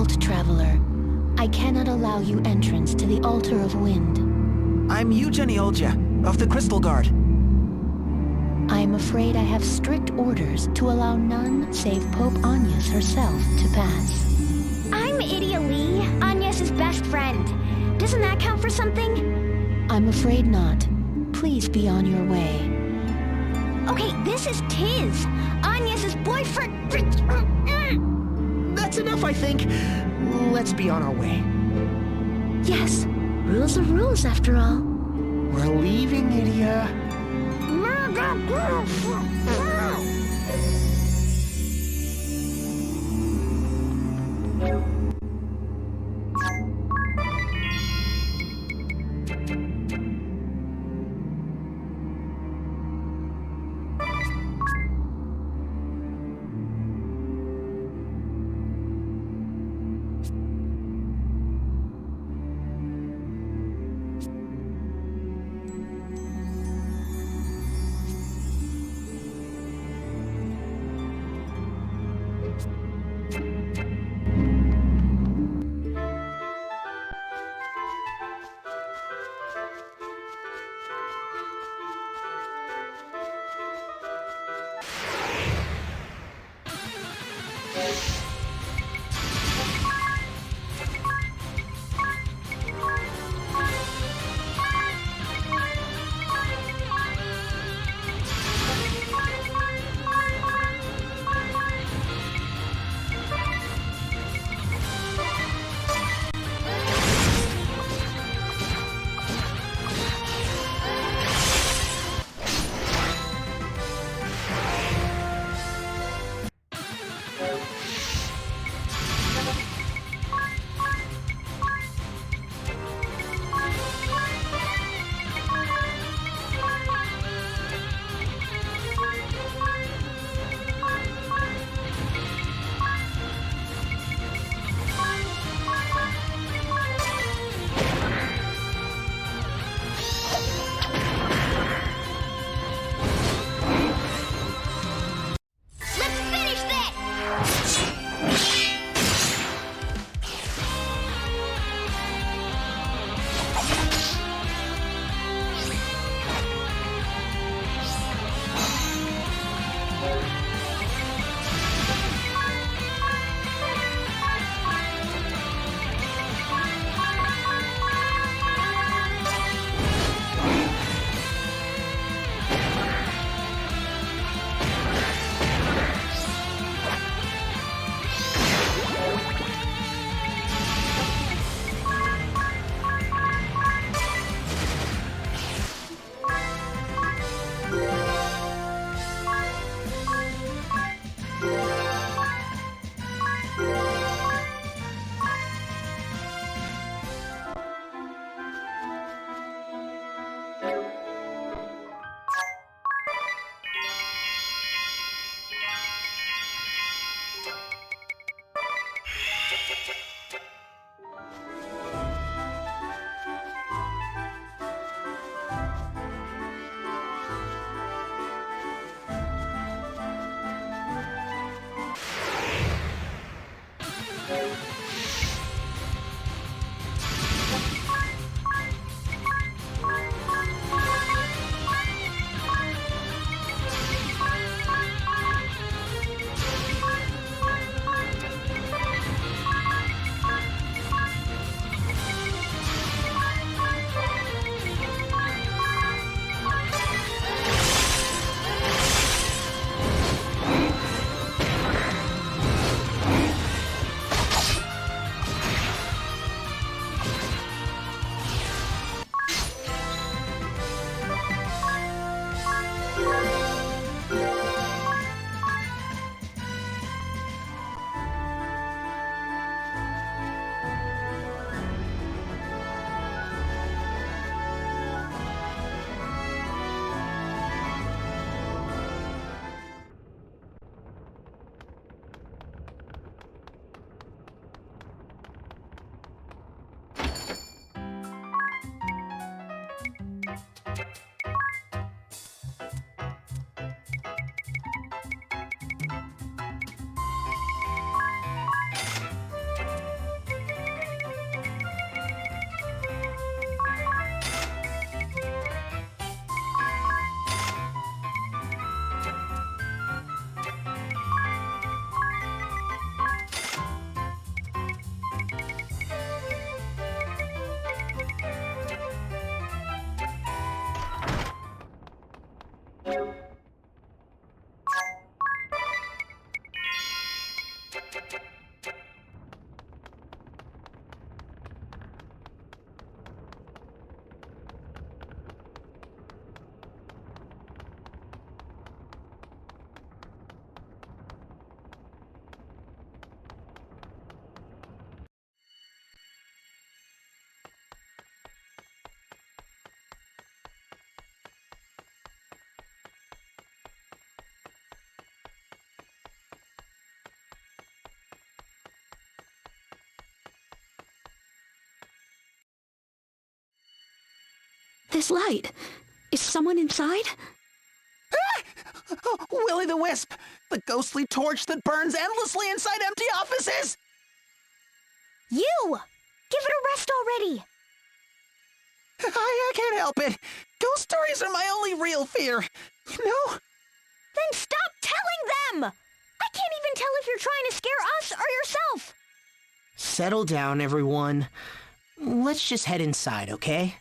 halt, traveler. I cannot allow you entrance to the Altar of Wind. I'm Eugenie Olja, of the Crystal Guard. I am afraid I have strict orders to allow none save Pope Agnes herself to pass. I'm Idia Lee, Agnes's best friend. Doesn't that count for something? I'm afraid not. Please be on your way. Okay, this is Tiz, Agnes's boyfriend. That's enough, I think. Let's be on our way. Yes, rules are rules after all. We're leaving, Idia. This light. Is someone inside? Willy the Wisp! The ghostly torch that burns endlessly inside empty offices! You! Give it a rest already! I can't help it. Ghost stories are my only real fear. You know? Then stop telling them! I can't even tell if you're trying to scare us or yourself! Settle down, everyone. Let's just head inside, okay?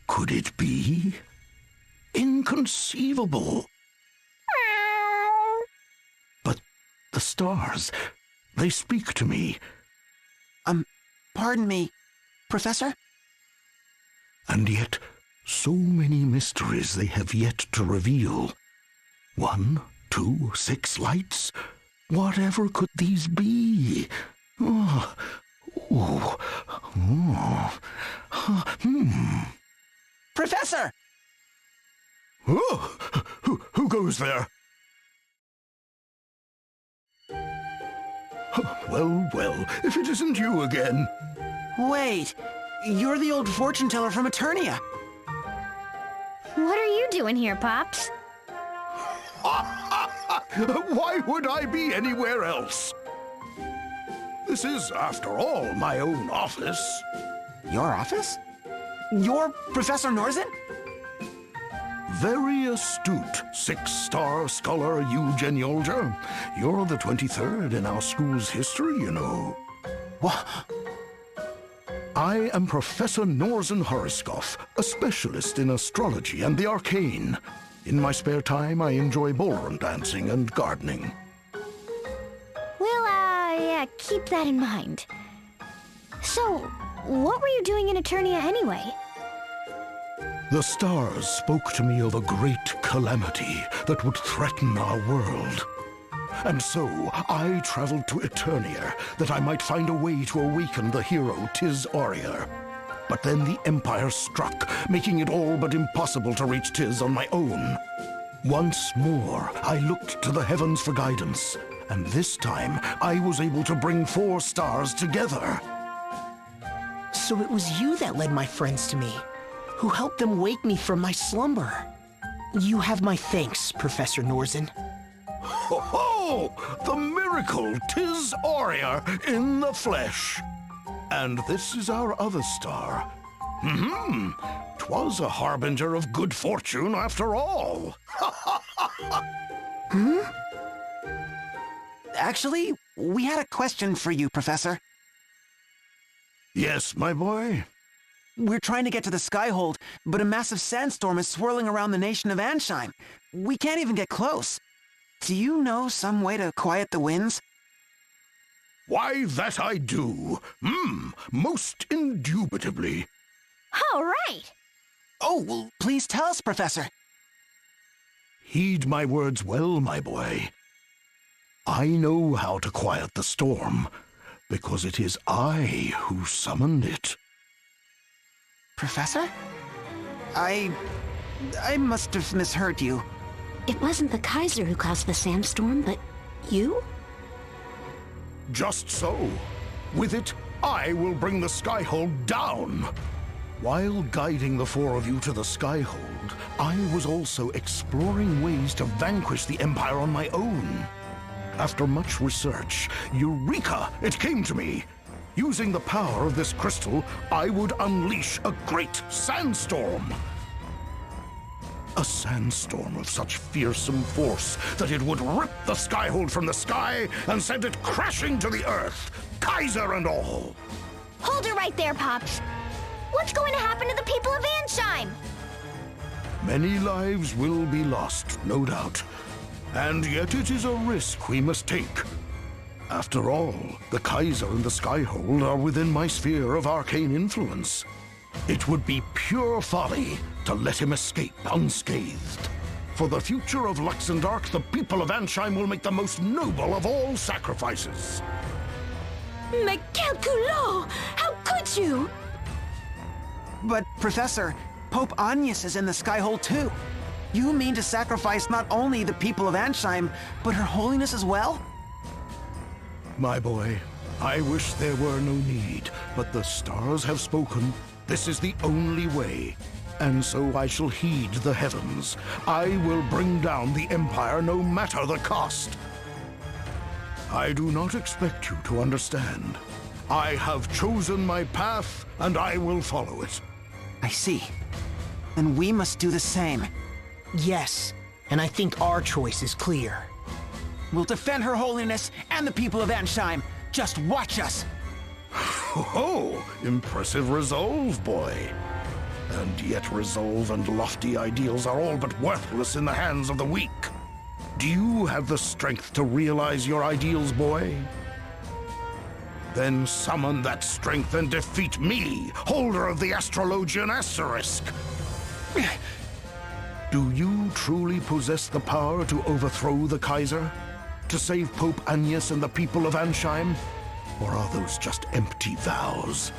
Could it be? Inconceivable. But the stars, they speak to me. Pardon me, Professor? And yet, so many mysteries they have yet to reveal. 1, 2, 6 lights? Whatever could these be? Professor! Oh, who goes there? Well, if it isn't you again. Wait, you're the old fortune teller from Eternia. What are you doing here, Pops? Why would I be anywhere else? This is, after all, my own office. Your office? You're Professor Norzen? Very astute, 6-star scholar Eugeniolja. You're the 23rd in our school's history, you know. What? I am Professor Norzen Horoskov, a specialist in astrology and the arcane. In my spare time, I enjoy ballroom dancing and gardening. Well, yeah, keep that in mind. So, what were you doing in Eternia anyway? The stars spoke to me of a great calamity that would threaten our world. And so, I traveled to Eternia that I might find a way to awaken the hero Tiz Aurier. But then the Empire struck, making it all but impossible to reach Tiz on my own. Once more, I looked to the heavens for guidance, and this time I was able to bring 4 stars together. So it was you that led my friends to me, who helped them wake me from my slumber. You have my thanks, Professor Norzen. Ho ho! The miracle Tiz Aurier in the flesh. And this is our other star. 'Twas a harbinger of good fortune after all. Actually, we had a question for you, Professor. Yes, my boy? We're trying to get to the Skyhold, but a massive sandstorm is swirling around the nation of Ansheim. We can't even get close. Do you know some way to quiet the winds? Why, that I do. Most indubitably. All right. Oh, well, please tell us, Professor. Heed my words well, my boy. I know how to quiet the storm, because it is I who summoned it. Professor? I must have misheard you. It wasn't the Kaiser who caused the sandstorm, but you? Just so. With it, I will bring the Skyhold down. While guiding the four of you to the Skyhold, I was also exploring ways to vanquish the Empire on my own. After much research, eureka! It came to me. Using the power of this crystal, I would unleash a great sandstorm. A sandstorm of such fearsome force that it would rip the Skyhold from the sky and send it crashing to the earth, Kaiser and all. Hold it right there, Pops. What's going to happen to the people of Ansheim? Many lives will be lost, no doubt. And yet it is a risk we must take. After all, the Kaiser and the Skyhold are within my sphere of arcane influence. It would be pure folly to let him escape unscathed. For the future of Luxendark, the people of Ansheim will make the most noble of all sacrifices. Mais quel culot! How could you? But, Professor, Pope Agnes is in the Skyhold too. You mean to sacrifice not only the people of Ansheim, but Her Holiness as well? My boy, I wish there were no need, but the stars have spoken. This is the only way. And so I shall heed the heavens. I will bring down the Empire no matter the cost. I do not expect you to understand. I have chosen my path, and I will follow it. I see. Then we must do the same. Yes, and I think our choice is clear. We'll defend Her Holiness and the people of Ansheim. Just watch us. Oh, impressive resolve, boy. And yet resolve and lofty ideals are all but worthless in the hands of the weak. Do you have the strength to realize your ideals, boy? Then summon that strength and defeat me, holder of the Astrologian asterisk. Do you truly possess the power to overthrow the Kaiser? To save Pope Agnes and the people of Ansheim? Or are those just empty vows?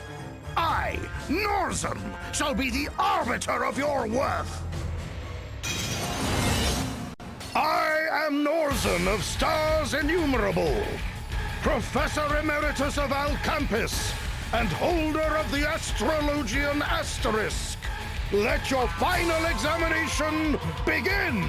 I, Norzen, shall be the arbiter of your worth! I am Norzen of Stars Innumerable, Professor Emeritus of Alcampus, and holder of the Astrologian asterisk. Let your final examination begin!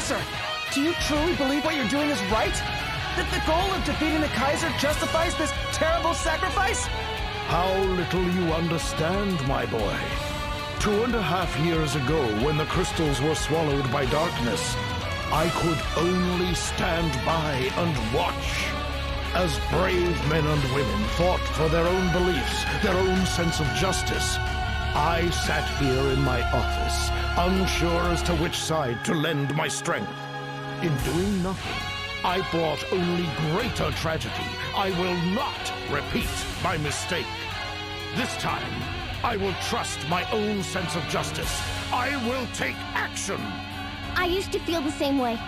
Professor, do you truly believe what you're doing is right? That the goal of defeating the Kaiser justifies this terrible sacrifice? How little you understand, my boy. 2.5 years ago, when the crystals were swallowed by darkness, I could only stand by and watch as brave men and women fought for their own beliefs, their own sense of justice. I sat here in my office, unsure as to which side to lend my strength. In doing nothing, I brought only greater tragedy. I will not repeat my mistake. This time, I will trust my own sense of justice. I will take action. I used to feel the same way.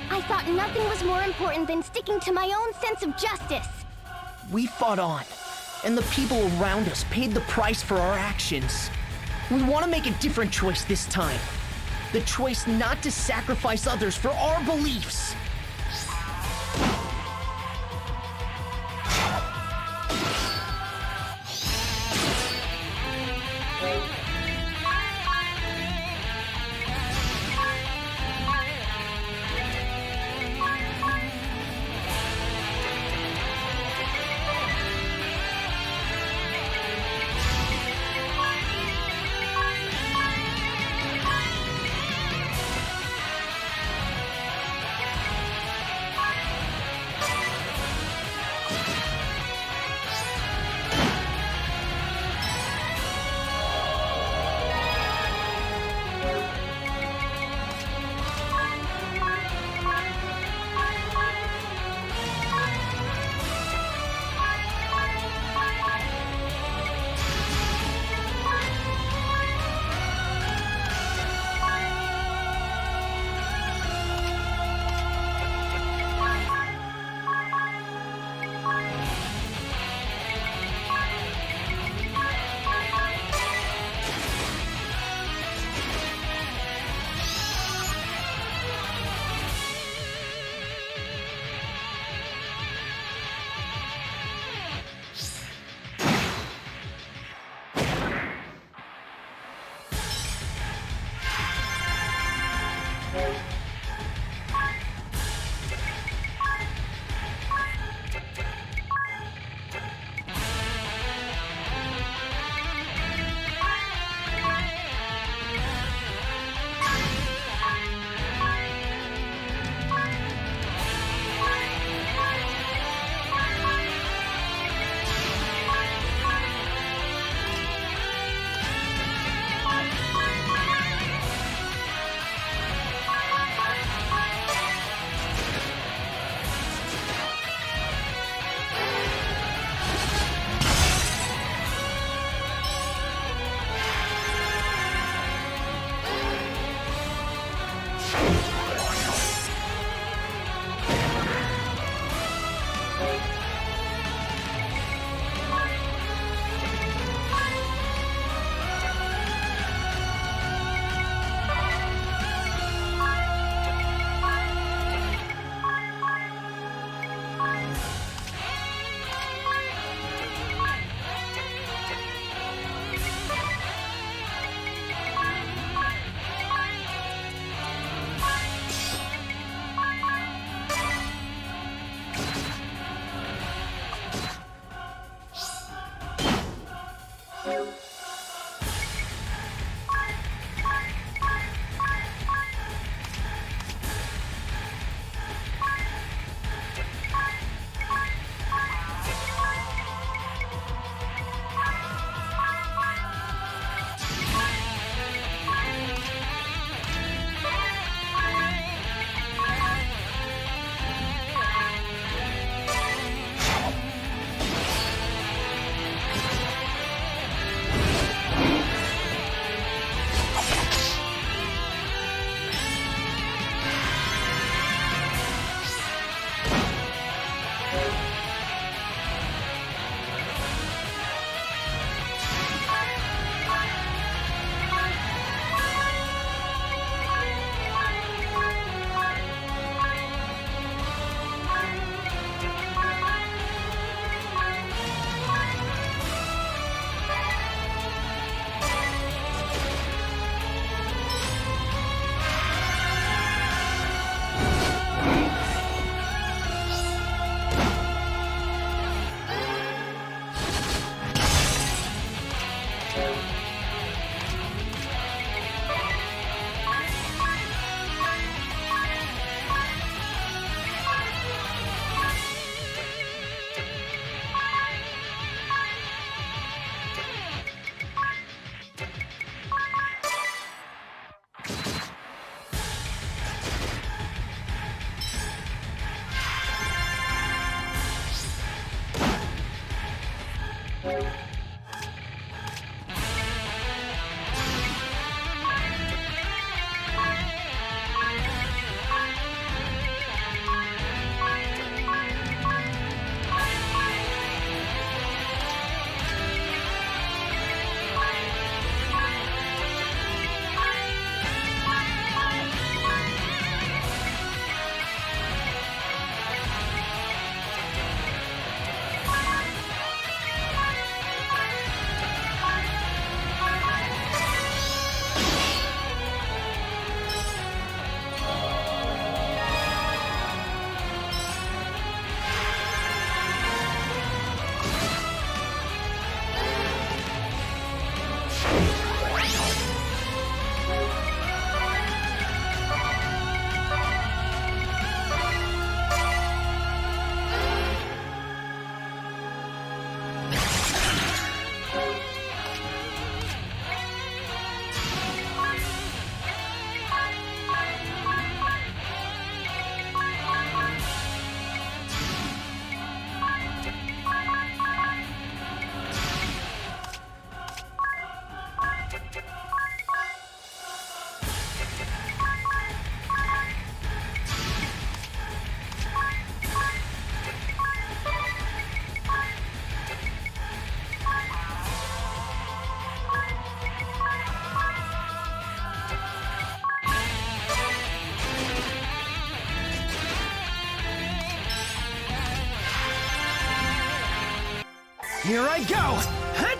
I thought nothing was more important than sticking to my own sense of justice. We fought on, and the people around us paid the price for our actions. We want to make a different choice this time. The choice not to sacrifice others for our beliefs. Here I go! Hut!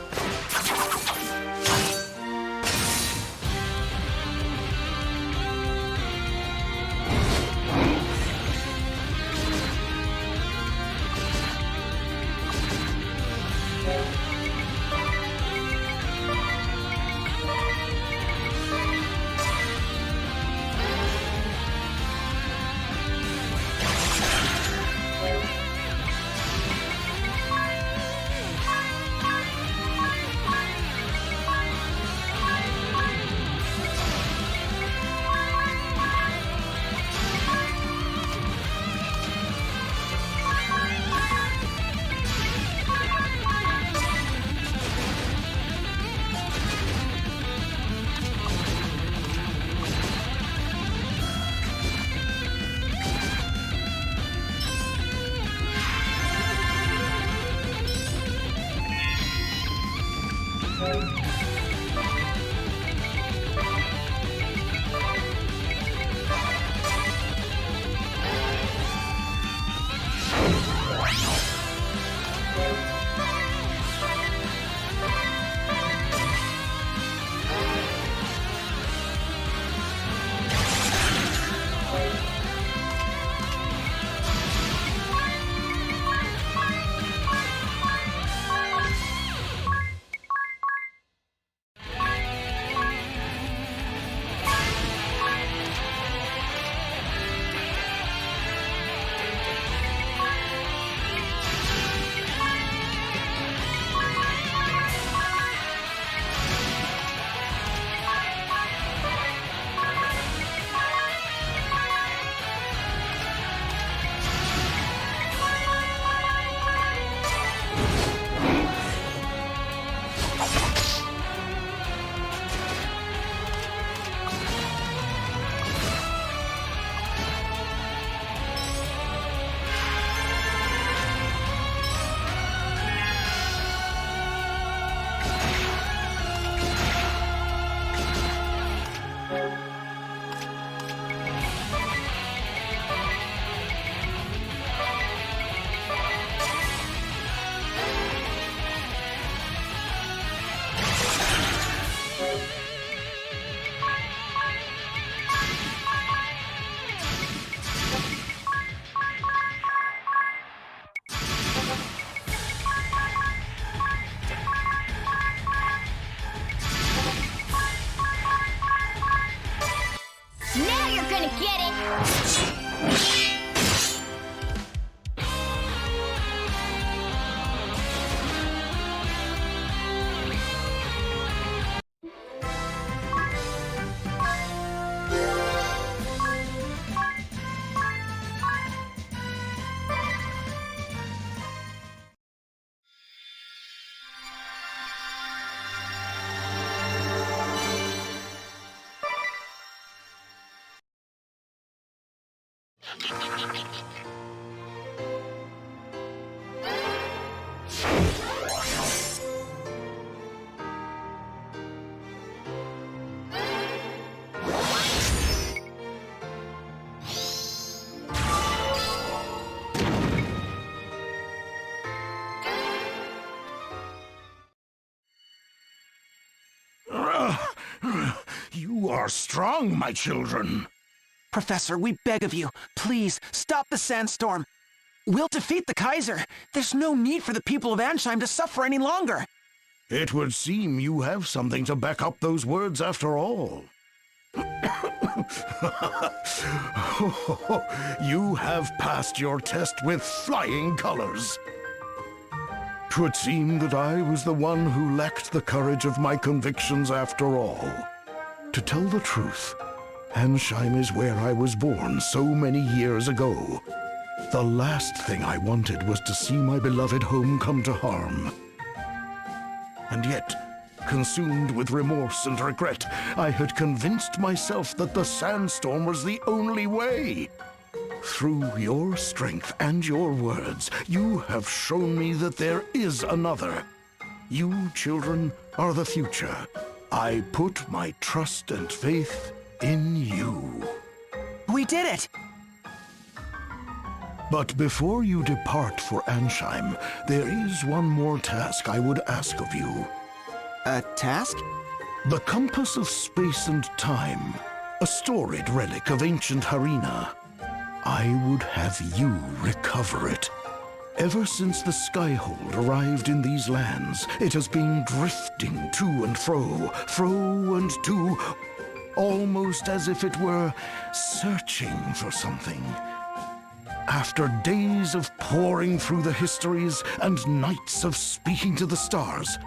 are strong, my children. Professor, we beg of you, please stop the sandstorm. We'll defeat the Kaiser. There's no need for the people of Ansheim to suffer any longer. It would seem you have something to back up those words after all. You have passed your test with flying colors. 'Twould seem that I was the one who lacked the courage of my convictions after all. To tell the truth, Ansheim is where I was born so many years ago. The last thing I wanted was to see my beloved home come to harm. And yet, consumed with remorse and regret, I had convinced myself that the sandstorm was the only way. Through your strength and your words, you have shown me that there is another. You, children, are the future. I put my trust and faith in you. We did it! But before you depart for Ansheim, there is one more task I would ask of you. A task? The compass of space and time, a storied relic of ancient Harina. I would have you recover it. Ever since the Skyhold arrived in these lands, it has been drifting to and fro and to, almost as if it were searching for something. After days of poring through the histories and nights of speaking to the stars,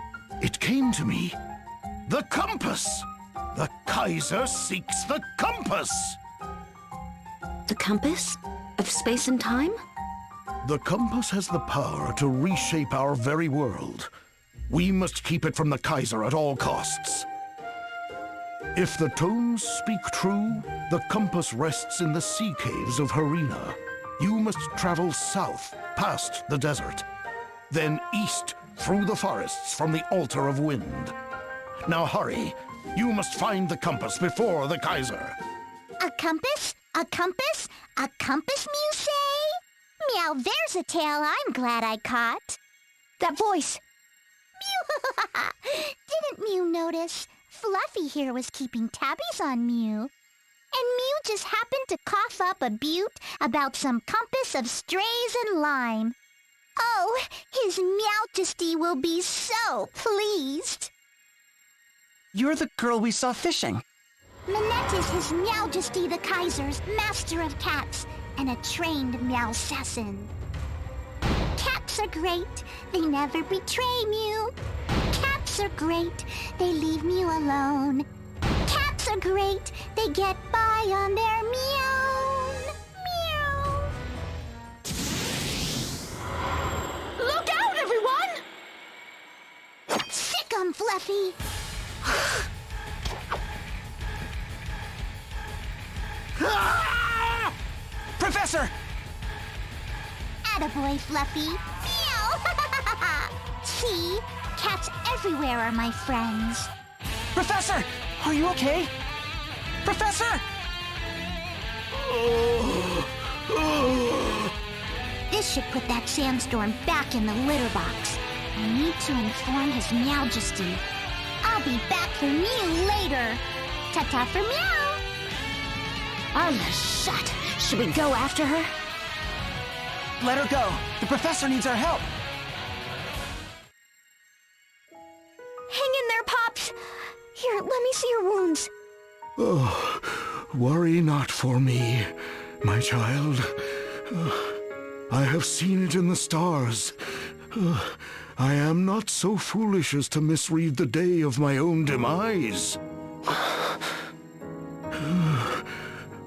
it came to me. The compass! The Kaiser seeks the compass! The compass? Of space and time? The compass has the power to reshape our very world. We must keep it from the Kaiser at all costs. If the tones speak true, the compass rests in the sea caves of Harina. You must travel south, past the desert, then east through the forests from the Altar of Wind. Now hurry, you must find the compass before the Kaiser. A compass? A compass? A compass, Mew say? Meow, there's a tale I'm glad I caught. That voice! Mew! Didn't Mew notice? Fluffy here was keeping tabbies on Mew. And Mew just happened to cough up a butte about some compass of strays and lime. Oh, His Meowjesty will be so pleased. You're the girl we saw fishing. Minette is His Meowjesty the Kaiser's master of cats and a trained Meowsassin. Cats are great, they never betray Mew. Cats are great, they leave Mew alone. Cats are great, they get by on their meow. Meow. Look out, everyone! Sick 'em, Fluffy. Professor! Attaboy, Fluffy. Meow. See? Cats everywhere are my friends. Professor! Are you okay? Professor! This should put that sandstorm back in the litter box. I need to inform His Meowjesty. I'll be back for Mew later. Ta-ta for Meow. On the shot. Should we go after her? Let her go. The professor needs our help. Hang in there, Pops! Here, let me see your wounds. Oh, worry not for me, my child. I have seen it in the stars. I am not so foolish as to misread the day of my own demise.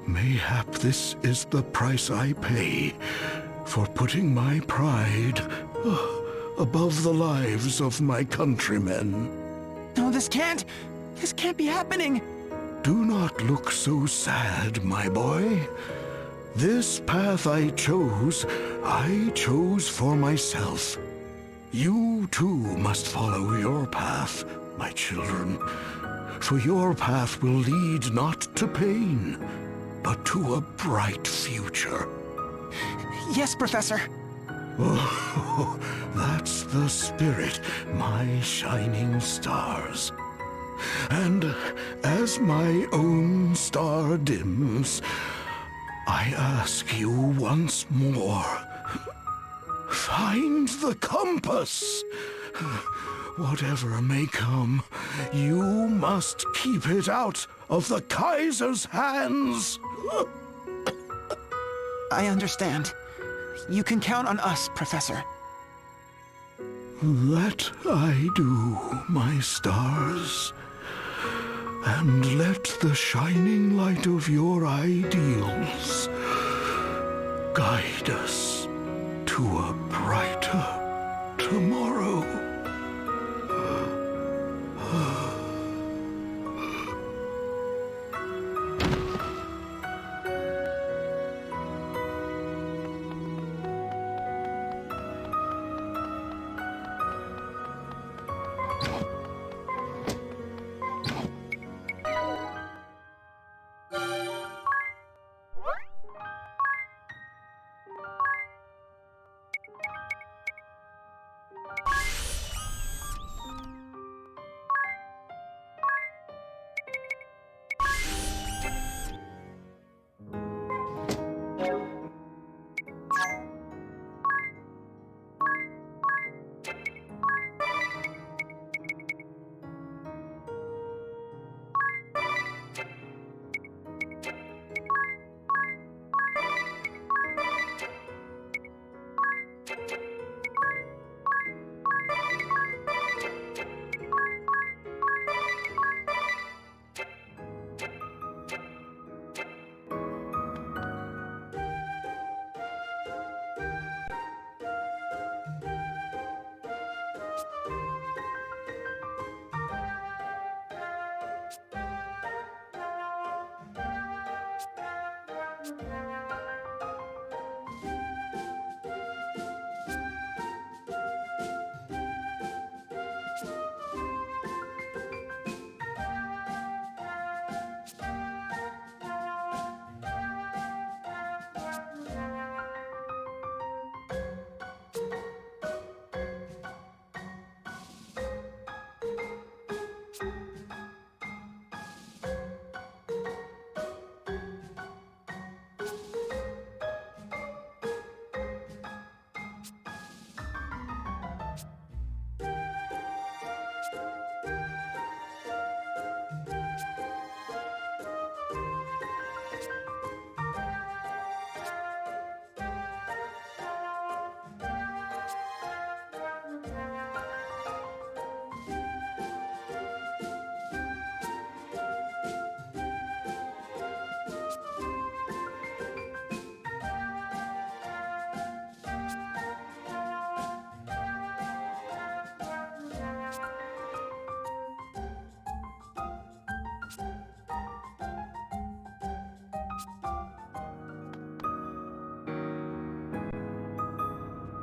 Mayhap this is the price I pay for putting my pride above the lives of my countrymen. No, this can't be happening. Do not look so sad, my boy. This path I chose for myself. You too must follow your path, my children. For your path will lead not to pain, but to a bright future. Yes, Professor. Oh, that's the spirit, my shining stars. And as my own star dims, I ask you once more, find the compass. Whatever may come, you must keep it out of the Kaiser's hands. I understand. You can count on us, Professor. That I do, my stars. And let the shining light of your ideals guide us to a brighter tomorrow.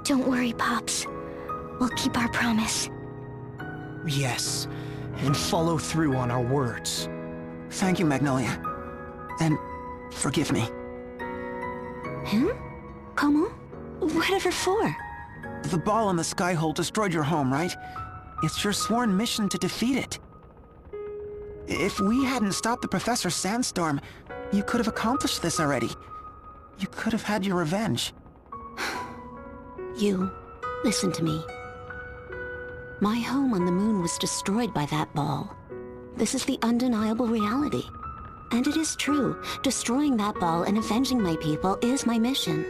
Don't worry, Pops. We'll keep our promise. Yes, and follow through on our words. Thank you, Magnolia. And forgive me. Huh? Comment? Whatever for? The ball in the sky hole destroyed your home, right? It's your sworn mission to defeat it. If we hadn't stopped the Professor's sandstorm, you could have accomplished this already. You could have had your revenge. You, listen to me. My home on the moon was destroyed by that ball. This is the undeniable reality. And it is true, destroying that ball and avenging my people is my mission.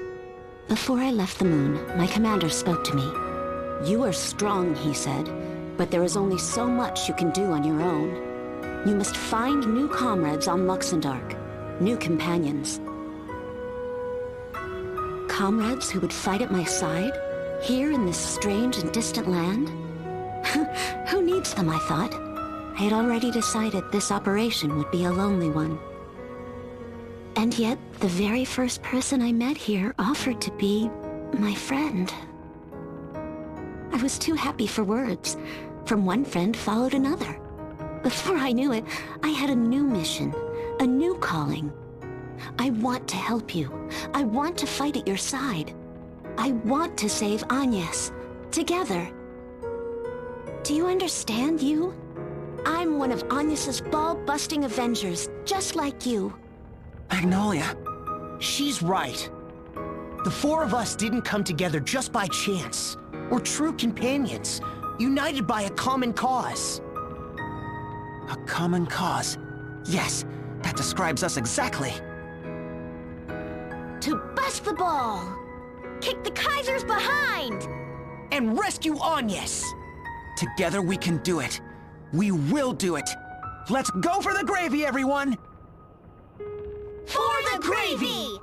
Before I left the moon, my commander spoke to me. You are strong, he said, but there is only so much you can do on your own. You must find new comrades on Luxendark, new companions. Comrades who would fight at my side, here in this strange and distant land? Who needs them, I thought. I had already decided this operation would be a lonely one. And yet, the very first person I met here offered to be my friend. I was too happy for words. From one friend followed another. Before I knew it, I had a new mission, a new calling. I want to help you. I want to fight at your side. I want to save Agnes. Together. Do you understand, you? I I'm one of Agnes's ball-busting Avengers, just like you. Magnolia. She's right. The four of us didn't come together just by chance. We're true companions, united by a common cause. A common cause. Yes, that describes us exactly. To bust the ball! Kick the Kaisers behind! And rescue Agnes! Together we can do it. We will do it. Let's go for the gravy, everyone! For the gravy!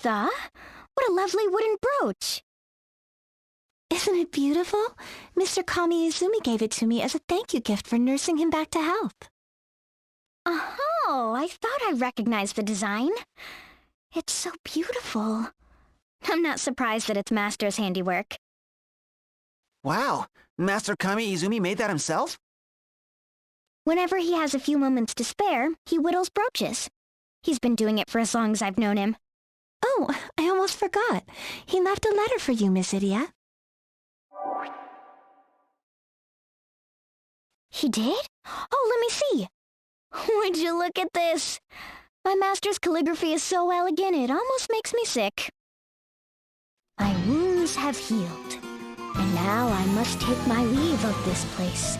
Martha, what a lovely wooden brooch. Isn't it beautiful? Mr. Kami Izumi gave it to me as a thank you gift for nursing him back to health. Oh, I thought I recognized the design. It's so beautiful. I'm not surprised that it's Master's handiwork. Wow, Master Kami Izumi made that himself? Whenever he has a few moments to spare, he whittles brooches. He's been doing it for as long as I've known him. Oh, I almost forgot. He left a letter for you, Miss Idia. He did? Oh, let me see. Would you look at this? My master's calligraphy is so elegant, it almost makes me sick. My wounds have healed, and now I must take my leave of this place.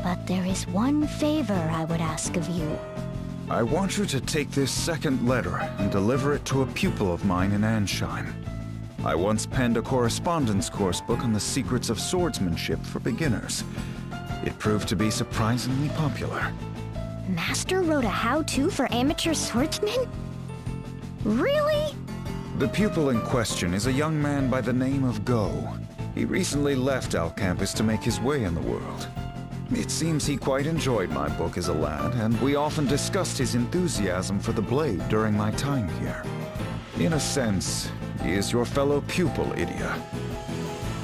But there is one favor I would ask of you. I want you to take this second letter and deliver it to a pupil of mine in Ansheim. I once penned a correspondence course book on the secrets of swordsmanship for beginners. It proved to be surprisingly popular. Master wrote a how-to for amateur swordsmen? Really? The pupil in question is a young man by the name of Go. He recently left Al Campus to make his way in the world. It seems he quite enjoyed my book as a lad, and we often discussed his enthusiasm for the blade during my time here. In a sense, he is your fellow pupil, Idia.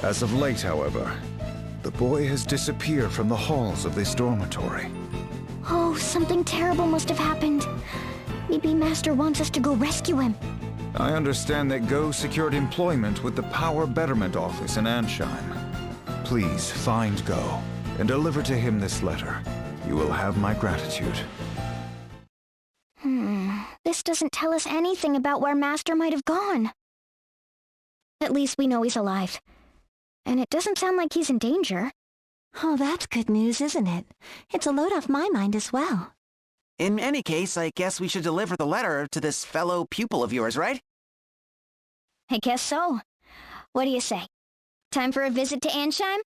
As of late, however, the boy has disappeared from the halls of this dormitory. Oh, something terrible must have happened. Maybe Master wants us to go rescue him. I understand that Go secured employment with the Power Betterment Office in Ansheim. Please find Go and deliver to him this letter. You will have my gratitude. This doesn't tell us anything about where Master might have gone. At least we know he's alive. And it doesn't sound like he's in danger. Oh, that's good news, isn't it? It's a load off my mind as well. In any case, I guess we should deliver the letter to this fellow pupil of yours, right? I guess so. What do you say? Time for a visit to Ansheim?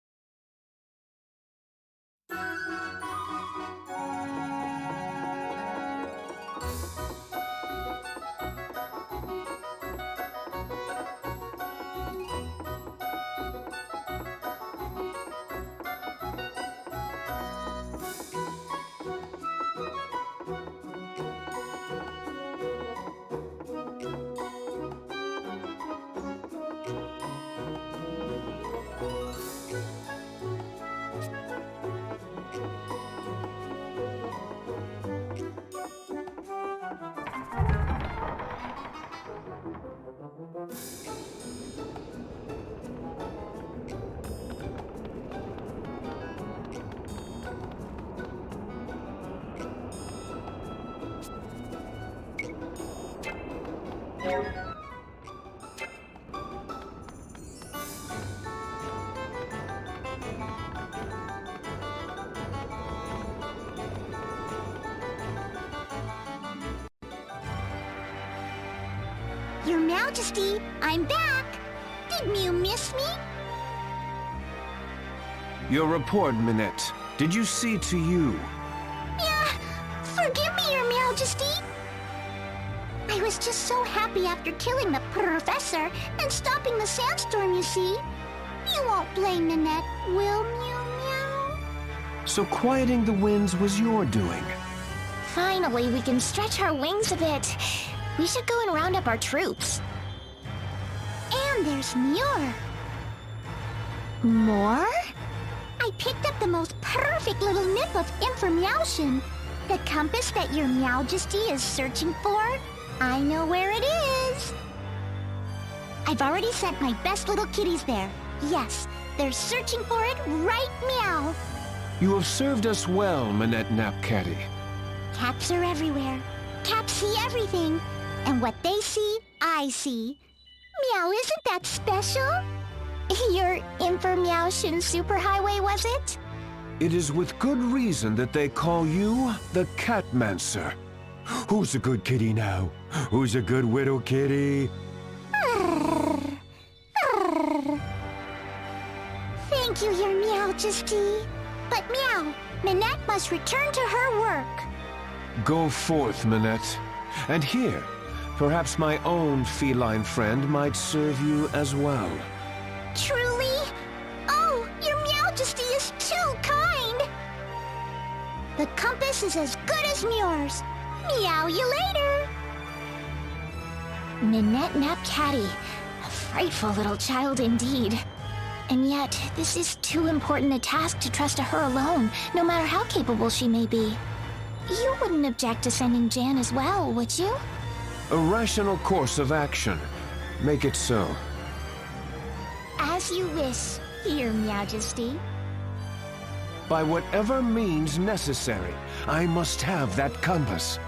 Your Majesty, I'm back! Didn't you miss me? Your report, Minette. Did you see to you? Yeah, forgive me, Your Majesty! I was just so happy after killing the professor and stopping the sandstorm, you see. You won't blame Minette, will Mew Meow? So quieting the winds was your doing. Finally, we can stretch our wings a bit. We should go and round up our troops. And there's Muir. More? I picked up the most perfect little nip of information. The compass that your Majesty is searching for. I know where it is. I've already sent my best little kitties there. Yes, they're searching for it right meow. You have served us well, Minette Napcatty. Cats are everywhere. Cats see everything. And what they see, I see. Meow, isn't that special? Your Infer-Meowshin superhighway, was it? It is with good reason that they call you the Catmancer. Who's a good kitty now? Who's a good widow kitty? Thank you, Your Majesty. But Meow, Minette must return to her work. Go forth, Minette. And here, perhaps my own feline friend might serve you as well. Truly? Oh, Your Majesty is too kind! The compass is as good as Muir's. Meow you later! Minette Napcatty. A frightful little child indeed. And yet, this is too important a task to trust to her alone, no matter how capable she may be. You wouldn't object to sending Jan as well, would you? A rational course of action. Make it so. As you wish, Your Majesty. By whatever means necessary, I must have that compass.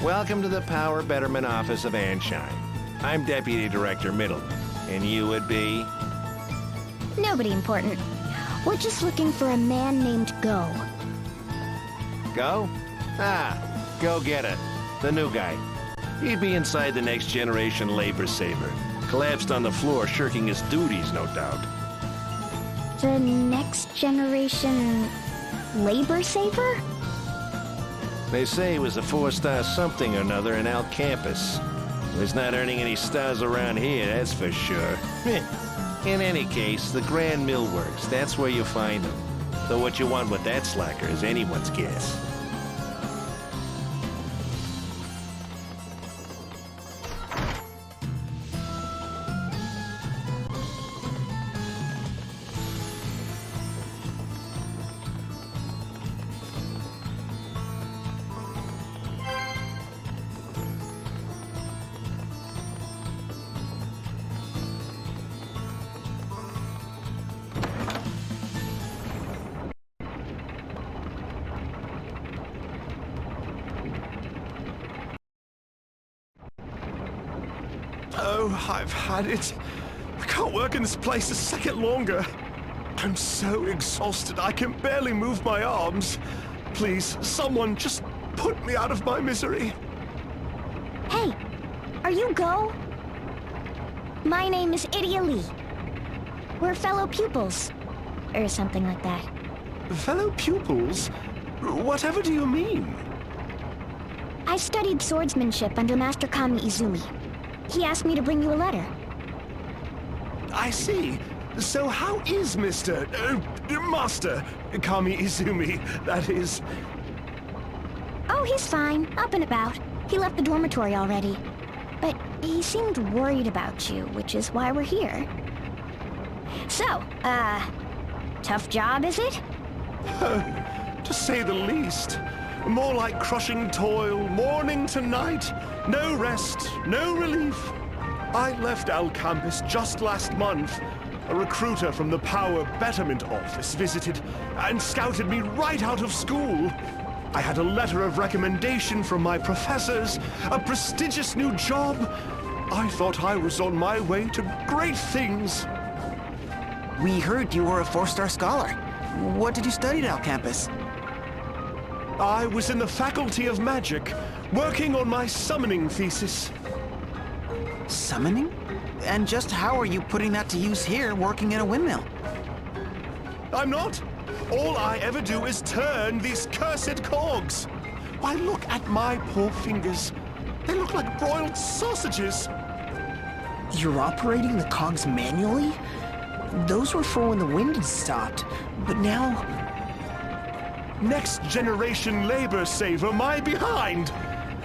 Welcome to the Power Betterment Office of Anshine. I'm Deputy Director Middleton, and you would be? Nobody important. We're just looking for a man named Go. Go? Ah, go get it. The new guy. He'd be inside the next generation labor saver. Collapsed on the floor, shirking his duties, no doubt. The next generation labor saver? They say he was a 4-star something or another in Al Campus. He's not earning any stars around here, that's for sure. In any case, the Grand Mill Works, that's where you find him. Though what you want with that slacker is anyone's guess. Oh, I've had it. I can't work in this place a second longer. I'm so exhausted I can barely move my arms. Please, someone just put me out of my misery. Hey, are you Go? My name is Idia Lee. We're fellow pupils. Or something like that. Fellow pupils? Whatever do you mean? I studied swordsmanship under Master Kami Izumi. He asked me to bring you a letter. I see. So how is Master Kami Izumi, that is? Oh, he's fine. Up and about. He left the dormitory already. But he seemed worried about you, which is why we're here. So, tough job, is it? To say the least. More like crushing toil, morning to night. No rest, no relief. I left Al Campus just last month. A recruiter from the Power Betterment Office visited and scouted me right out of school. I had a letter of recommendation from my professors, a prestigious new job. I thought I was on my way to great things. We heard you were a 4-star scholar. What did you study at Al Campus? I was in the Faculty of Magic, working on my summoning thesis. Summoning? And just how are you putting that to use here, working in a windmill? I'm not. All I ever do is turn these cursed cogs. Why, look at my poor fingers. They look like broiled sausages. You're operating the cogs manually? Those were for when the wind had stopped, but now... Next generation labor saver, my behind.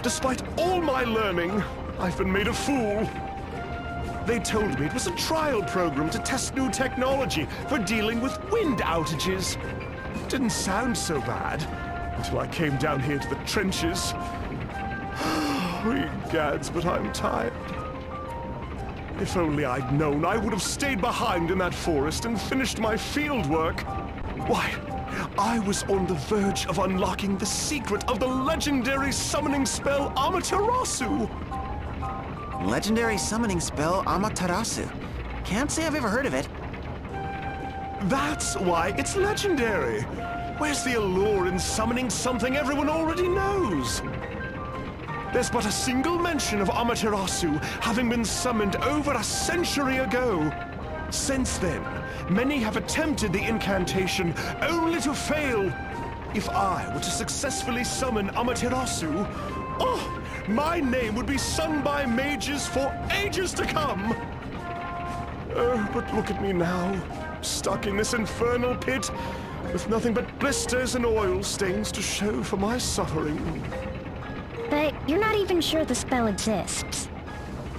Despite all my learning, I've been made a fool. They told me it was a trial program to test new technology for dealing with wind outages. Didn't sound so bad until I came down here to the trenches. Gads, but I'm tired. If only I'd known, I would have stayed behind in that forest and finished my field work. Why, I was on the verge of unlocking the secret of the legendary summoning spell Amaterasu. Legendary summoning spell Amaterasu. Can't say I've ever heard of it. That's why it's legendary. Where's the allure in summoning something everyone already knows? There's but a single mention of Amaterasu having been summoned over a century ago. Since then, many have attempted the incantation only to fail. If I were to successfully summon Amaterasu, oh, my name would be sung by mages for ages to come. Oh, but look at me now, stuck in this infernal pit, with nothing but blisters and oil stains to show for my suffering. But you're not even sure the spell exists.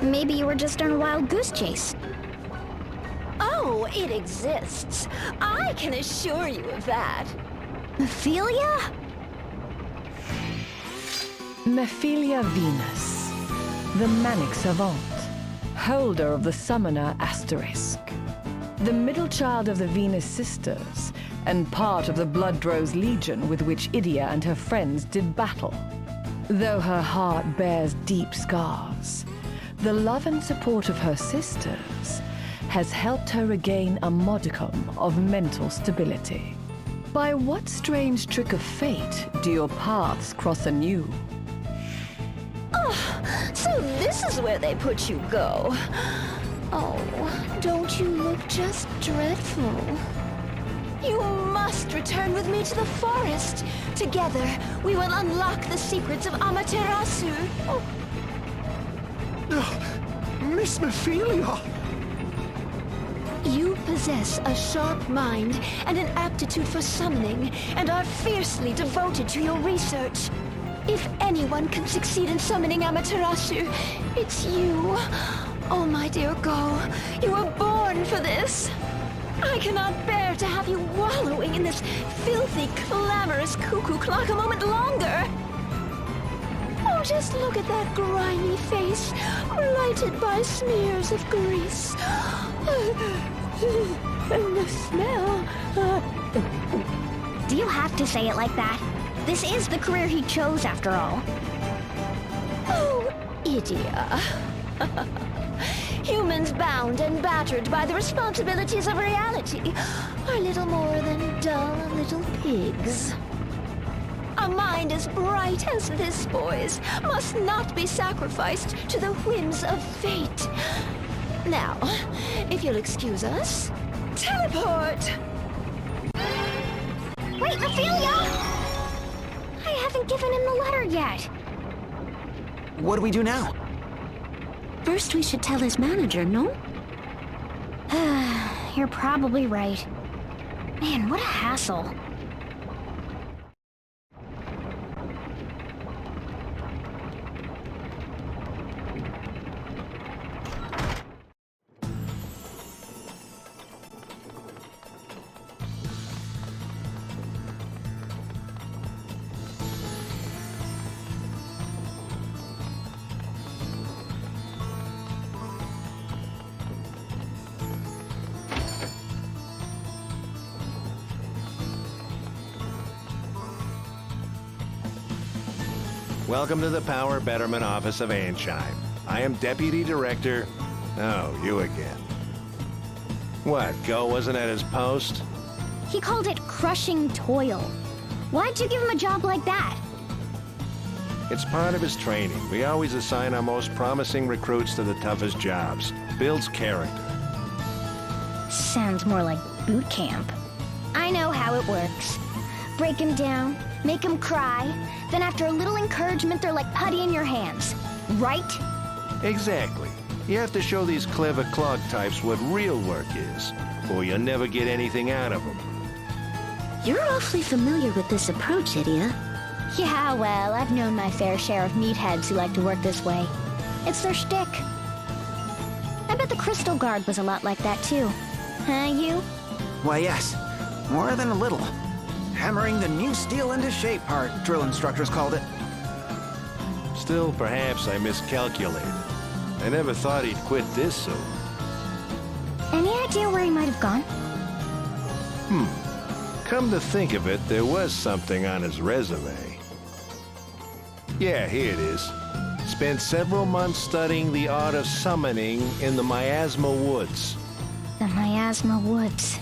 Maybe you were just on a wild goose chase. Oh, it exists. I can assure you of that. Ophelia? Mephilia Venus, the Manic Savant, holder of the Summoner Asterisk, the middle child of the Venus Sisters, and part of the Bloodrose Legion with which Idia and her friends did battle. Though her heart bears deep scars, the love and support of her sisters has helped her regain a modicum of mental stability. By what strange trick of fate do your paths cross anew? Oh, so this is where they put you, Go. Oh, don't you look just dreadful? You must return with me to the forest. Together, we will unlock the secrets of Amaterasu. Oh. Miss Ophelia! You possess a sharp mind and an aptitude for summoning, and are fiercely devoted to your research. If anyone can succeed in summoning Amaterasu, it's you. Oh, my dear Go, you were born for this. I cannot bear to have you wallowing in this filthy, clamorous cuckoo clock a moment longer. Oh, just look at that grimy face, blighted by smears of grease. And the smell. Do you have to say it like that? This is the career he chose, after all. Oh, idiot. Humans bound and battered by the responsibilities of reality are little more than dull little pigs. A mind as bright as this boy's must not be sacrificed to the whims of fate. Now, if you'll excuse us, teleport! Wait, Ophelia! I haven't given him the letter yet. What do we do now? First, we should tell his manager, no? You're probably right. Man, what a hassle. Welcome to the Power Betterment Office of Ansheim. I am Deputy Director... Oh, you again. What, Go wasn't at his post? He called it crushing toil. Why'd you give him a job like that? It's part of his training. We always assign our most promising recruits to the toughest jobs. Builds character. Sounds more like boot camp. I know how it works. Break him down, make him cry, then after a little encouragement, they're like putty in your hands. Right? Exactly. You have to show these clever clog types what real work is, or you'll never get anything out of them. You're awfully familiar with this approach, Idia. Yeah, well, I've known my fair share of meatheads who like to work this way. It's their shtick. I bet the Crystal Guard was a lot like that, too. Huh, you? Why, yes. More than a little. Hammering the new steel into shape part, drill instructors called it. Still, perhaps I miscalculated. I never thought he'd quit this soon. Any idea where he might have gone? Come to think of it, there was something on his resume. Yeah, here it is. Spent several months studying the art of summoning in the Miasma Woods. The Miasma Woods.